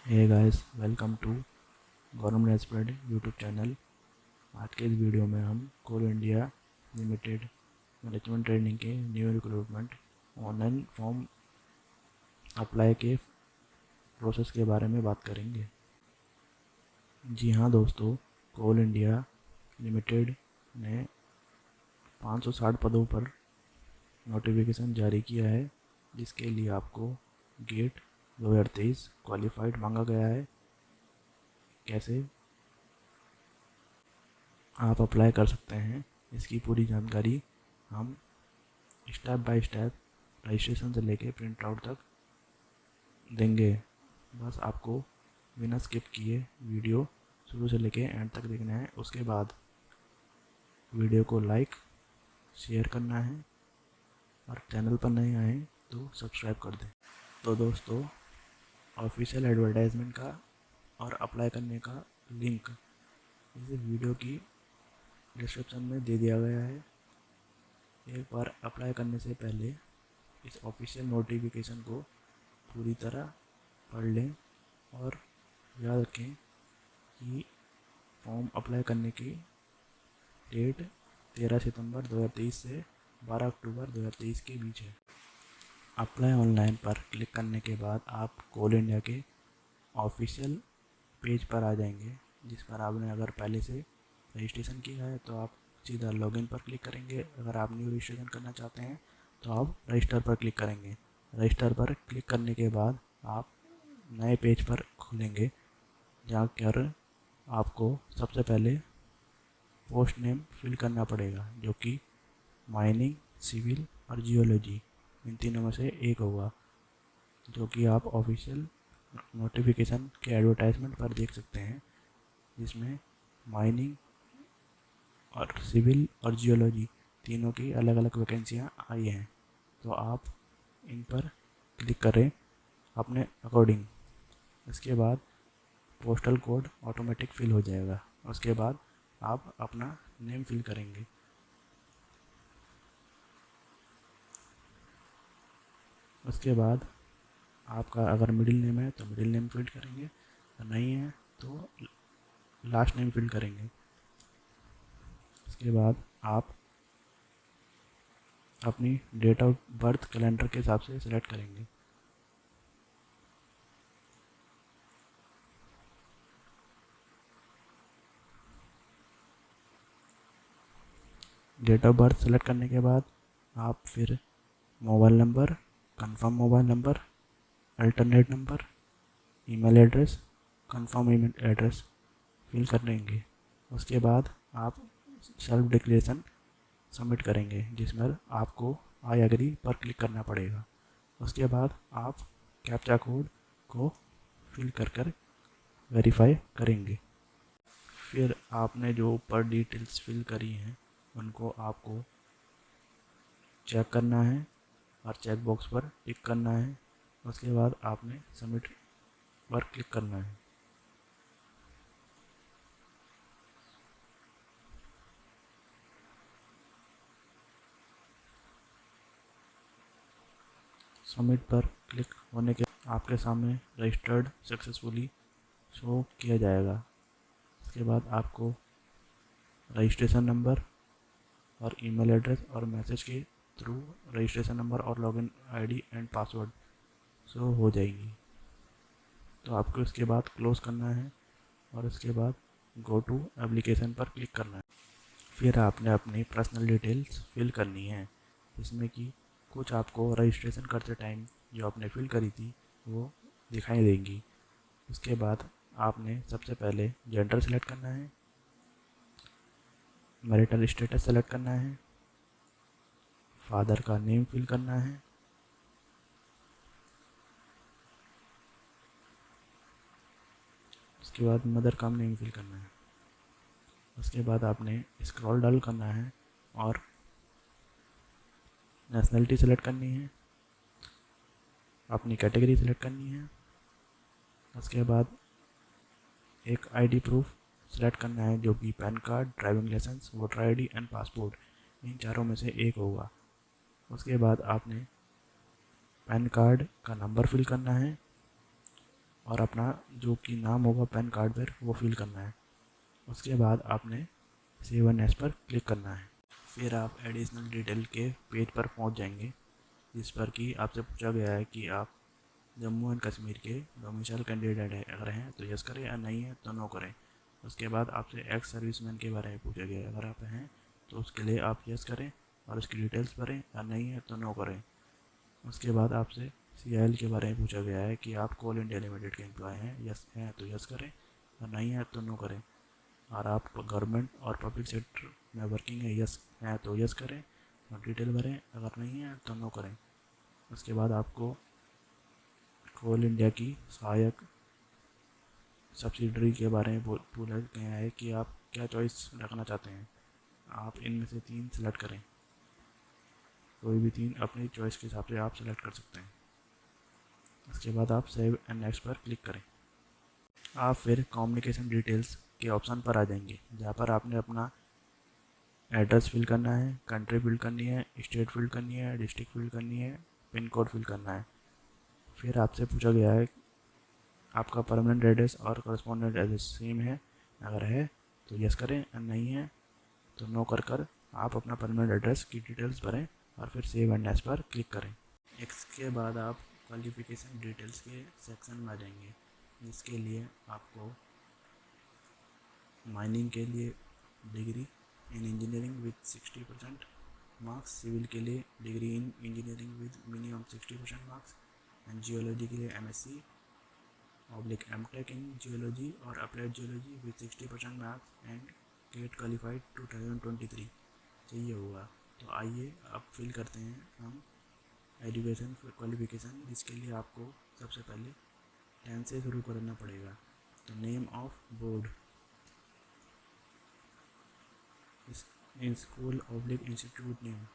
Hey guys, welcome to government spread YouTube channel. आज के इस वीडियो में हम coal India limited management training के new recruitment online form apply के प्रोसेस के बारे में बात करेंगे। जी हाँ दोस्तों, कोल इंडिया लिमिटेड ने 560 पदों पर नोटिफिकेशन जारी किया है, जिसके लिए आपको गेट 2023 क्वालिफाइड मांगा गया है। कैसे आप अप्लाई कर सकते हैं, इसकी पूरी जानकारी हम स्टेप बाय स्टेप रजिस्ट्रेशन से लेके प्रिंट आउट तक देंगे। बस आपको बिना स्किप किए वीडियो शुरू से लेके एंड तक देखना है। उसके बाद वीडियो को लाइक शेयर करना है और चैनल पर नए आए तो सब्सक्राइब कर दें। तो दोस्तों, ऑफिशियल एडवर्टाइजमेंट का और अप्लाई करने का लिंक इस वीडियो की डिस्क्रिप्शन में दे दिया गया है। एक बार अप्लाई करने से पहले इस ऑफिशियल नोटिफिकेशन को पूरी तरह पढ़ लें और याद रखें कि फॉर्म अप्लाई करने की डेट 13 सितंबर 2023 से 12 अक्टूबर 2023 के बीच है। अप्लाई ऑनलाइन पर क्लिक करने के बाद आप कोल इंडिया के ऑफिशियल पेज पर आ जाएंगे, जिस पर आपने अगर पहले से रजिस्ट्रेशन किया है तो आप सीधा लॉगिन पर क्लिक करेंगे। अगर आप न्यू रजिस्ट्रेशन करना चाहते हैं तो आप रजिस्टर पर क्लिक करेंगे। रजिस्टर पर क्लिक करने के बाद आप नए पेज पर खुलेंगे, जहाँ कर आपको सबसे पहले पोस्ट नेम फिल करना पड़ेगा, जो कि माइनिंग, सिविल और जियोलॉजी इन तीनों में से एक होगा, जो कि आप ऑफिशियल नोटिफिकेशन के एडवर्टाइजमेंट पर देख सकते हैं, जिसमें माइनिंग और सिविल और जियोलॉजी तीनों की अलग अलग वैकेंसियाँ आई हैं। तो आप इन पर क्लिक करें अपने अकॉर्डिंग। इसके बाद पोस्टल कोड ऑटोमेटिक फिल हो जाएगा। उसके बाद आप अपना नेम फिल करेंगे। उसके बाद आपका अगर मिडिल नेम है तो मिडिल नेम फिल करेंगे, और नहीं है तो लास्ट नेम फिल करेंगे। उसके बाद आप अपनी डेट ऑफ बर्थ कैलेंडर के हिसाब से सिलेक्ट करेंगे। डेट ऑफ बर्थ सेलेक्ट करने के बाद आप फिर mobile number, confirm mobile number, alternate number, email address, confirm email address fill कर देंगे। उसके बाद आप सेल्फ डिक्लेरेशन सबमिट करेंगे, जिसमें आपको आई एग्री पर क्लिक करना पड़ेगा। उसके बाद आप कैप्चा कोड को फिल कर वेरीफाई करेंगे। फिर आपने जो ऊपर डिटेल्स फिल करी हैं उनको आपको चेक करना है और चेक बॉक्स पर टिक करना है। उसके बाद आपने सबमिट पर क्लिक करना है। सबमिट पर क्लिक होने के आपके सामने रजिस्टर्ड सक्सेसफुली शो किया जाएगा। उसके बाद आपको रजिस्ट्रेशन नंबर और ईमेल एड्रेस और मैसेज के थ्रू रजिस्ट्रेशन नंबर और login ID and password show हो जाएगी। तो आपको इसके बाद क्लोज करना है और इसके बाद गो टू एप्लीकेशन पर क्लिक करना है। फिर आपने अपनी पर्सनल डिटेल्स फिल करनी है, जिसमें कि कुछ आपको रजिस्ट्रेशन करते टाइम जो आपने फिल करी थी वो दिखाई देंगी। उसके बाद आपने सबसे पहले जेंडर सेलेक्ट करना है, मैरिटल स्टेटस सेलेक्ट करना है, फादर का नेम फिल करना है, उसके बाद मदर का नेम फिल करना है। उसके बाद आपने स्क्रॉल डाउन करना है और नेशनलिटी सेलेक्ट करनी है, अपनी कैटेगरी सेलेक्ट करनी है। उसके बाद एक आईडी प्रूफ सेलेक्ट करना है, जो कि PAN card, driving licence, voter ID and passport इन चारों में से एक होगा। उसके बाद आपने पैन कार्ड का नंबर फिल करना है, और अपना जो कि नाम होगा पैन कार्ड पर वो फिल करना है। उसके बाद आपने सेव एंड नेक्स्ट पर क्लिक करना है। फिर आप एडिशनल डिटेल के पेज पर पहुंच जाएंगे, जिस पर कि आपसे पूछा गया है कि आप जम्मू एंड कश्मीर के डोमिसाइल कैंडिडेट है, अगर हैं तो यस करें, या नहीं है तो नो करें। उसके बाद आपसे एक्स सर्विसमैन के बारे में पूछा गया है, अगर आप हैं तो उसके लिए आप यस करें और उसकी डिटेल्स भरें, या नहीं है तो नो करें। उसके बाद आपसे CIL के बारे में पूछा गया है कि आप कोल इंडिया लिमिटेड के एम्प्लॉय हैं, यस हैं तो यस करें, और नहीं है तो नो करें। और आप गवर्नमेंट और पब्लिक सेक्टर में वर्किंग है, यस हैं तो यस करें और डिटेल भरें, अगर नहीं है तो नो करें। उसके बाद आपको कोल इंडिया की सहायक सब्सिडरी के बारे में पूछा गया है कि आप क्या चॉइस रखना चाहते हैं। आप इनमें से 3 सेलेक्ट करें, कोई भी 3 अपनी चॉइस के हिसाब से आप सेलेक्ट कर सकते हैं। उसके बाद आप सेव एंड नेक्स्ट पर क्लिक करें। आप फिर कम्युनिकेशन डिटेल्स के ऑप्शन पर आ जाएंगे, जहाँ पर आपने अपना एड्रेस फिल करना है, कंट्री फिल करनी है, स्टेट फिल करनी है, डिस्ट्रिक्ट फिल करनी है, पिन कोड फिल करना है। फिर आपसे पूछा गया है आपका परमानेंट एड्रेस और करस्पॉन्डेंट एड्रेस सेम है, अगर है तो यस करें, और नहीं है तो नो कर आप अपना परमानेंट एड्रेस की डिटेल्स भरें और फिर सेव एंड नेक्स्ट पर क्लिक करें। इसके बाद आप क्वालिफिकेशन डिटेल्स के सेक्शन में आ जाएंगे, जिसके लिए आपको माइनिंग के लिए degree in engineering with 60% marks, civil के लिए degree in engineering with minimum 60% marks, and geology के लिए MSc M.Tech इन जियोलॉजी और applied geology with 60% marks and GATE qualified 2023 चाहिए होगा। तो आइए अब फिल करते हैं हम एजुकेशन क्वालिफिकेशन, जिसके लिए आपको सबसे पहले 10 से शुरू करना पड़ेगा। तो name of board in school oblique institute name,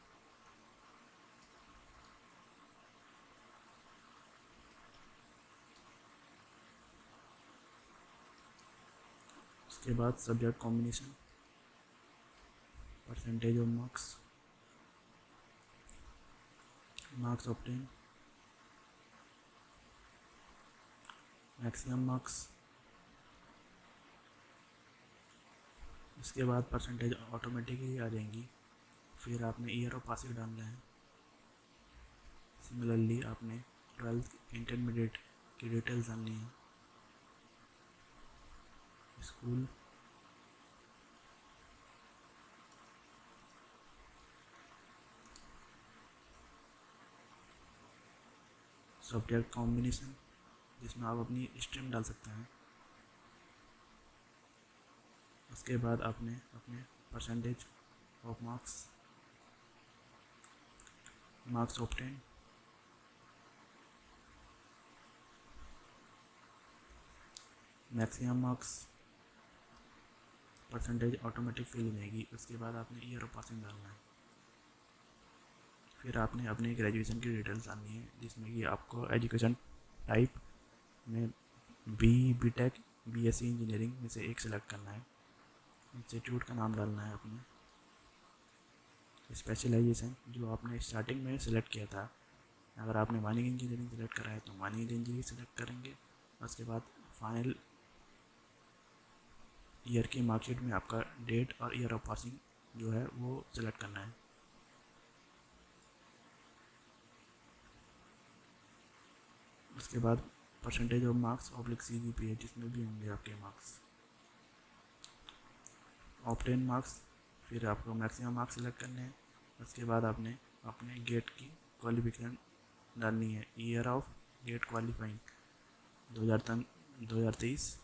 उसके बाद subject combination, percentage of marks, marks obtain, maximum marks. इसके बाद परसेंटेज ऑटोमेटिकली आ जाएंगी। फिर आपने ईयर ऑफ पासिंग डालना है। सिमिलरली आपने 12th इंटरमीडिएट की डिटेल्स डालनी है, स्कूल, सब्जेक्ट कॉम्बिनेशन जिसमें आप अपनी स्ट्रीम डाल सकते हैं। उसके बाद आपने अपने percentage of marks, marks obtain, maximum marks, percentage automatic fill हो जाएगी। उसके बाद आपने ईयर ऑफ पासिंग डालना है। फिर आपने अपने ग्रेजुएशन की डिटेल्स डालनी है, जिसमें कि आपको एजुकेशन टाइप में B.Tech BSc इंजीनियरिंग में से एक सेलेक्ट करना है। इंस्टीट्यूट का नाम डालना है अपने, स्पेशलाइजेशन जो आपने स्टार्टिंग में सेलेक्ट किया था, अगर आपने माइनिंग इंजीनियरिंग सेलेक्ट करा है तो माइनिंग इंजीनियरिंग सेलेक्ट करेंगे। उसके बाद फाइनल ईयर की मार्कशीट में आपका डेट और ईयर ऑफ पासिंग जो है वो सेलेक्ट करना है। उसके बाद percentage of marks oblique CGPA जिसमें भी होंगे आपके मार्क्स, ऑब्टेन मार्क्स। फिर आपको मैक्सिमम मार्क्स सेलेक्ट करने हैं। उसके बाद आपने अपने गेट की क्वालिफिकेशन डालनी है, year of GATE qualifying 2023,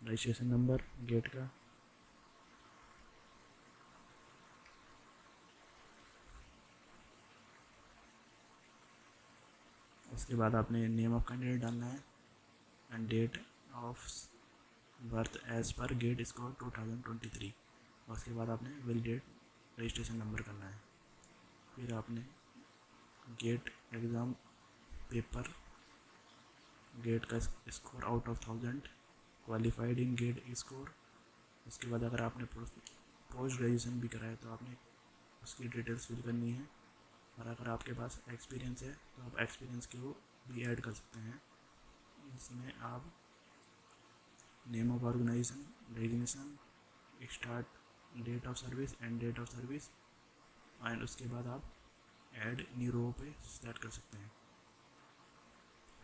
registration number GATE का, उसके बाद आपने नेम ऑफ कैंडिडेट डालना है and date of birth as per GATE score 2023। उसके बाद आपने वैलिडेट रजिस्ट्रेशन नंबर करना है। फिर आपने गेट एग्ज़ाम पेपर, गेट का score out of 1000, qualified in GATE score. उसके बाद अगर आपने पोस्ट ग्रेजुएशन भी कराया तो आपने उसकी डिटेल्स फिल करनी है। और अगर आपके पास एक्सपीरियंस है तो आप एक्सपीरियंस को भी ऐड कर सकते हैं। इसमें आप name of organisation, designation, start date of service, end date of service, and उसके बाद आप ऐड न्यू रो पे सेट कर सकते हैं।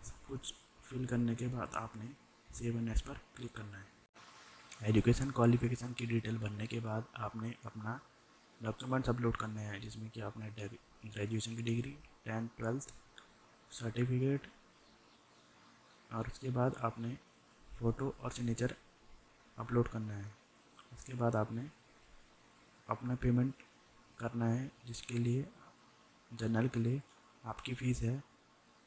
सब कुछ फिल करने के बाद आपने सेव एंड नेक्स्ट पर क्लिक करना है। एजुकेशन क्वालिफिकेशन की डिटेल भरने के बाद आपने अपना डॉक्यूमेंट्स अपलोड करने हैं, जिसमें कि आपने ग्रेजुएशन की डिग्री, 10th 12th सर्टिफिकेट, और उसके बाद आपने फ़ोटो और सिग्नेचर अपलोड करना है। उसके बाद आपने अपना पेमेंट करना है, जिसके लिए जनरल के लिए आपकी फ़ीस है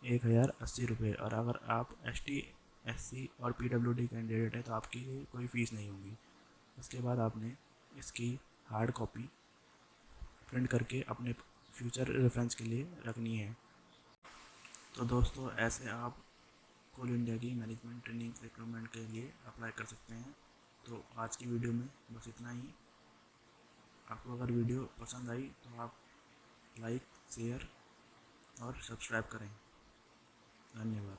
1080 रुपये, और अगर आप ST SC और PWD कैंडिडेट है तो आपके लिए कोई फ़ीस नहीं होगी। उसके बाद आपने इसकी हार्ड कॉपी प्रिंट करके अपने फ्यूचर रेफरेंस के लिए रखनी है। तो दोस्तों, ऐसे आप कोल इंडिया की मैनेजमेंट ट्रेनिंग रिक्रूटमेंट के लिए अप्लाई कर सकते हैं। तो आज की वीडियो में बस इतना ही। आपको अगर वीडियो पसंद आई तो आप लाइक, शेयर और सब्सक्राइब करें। धन्यवाद।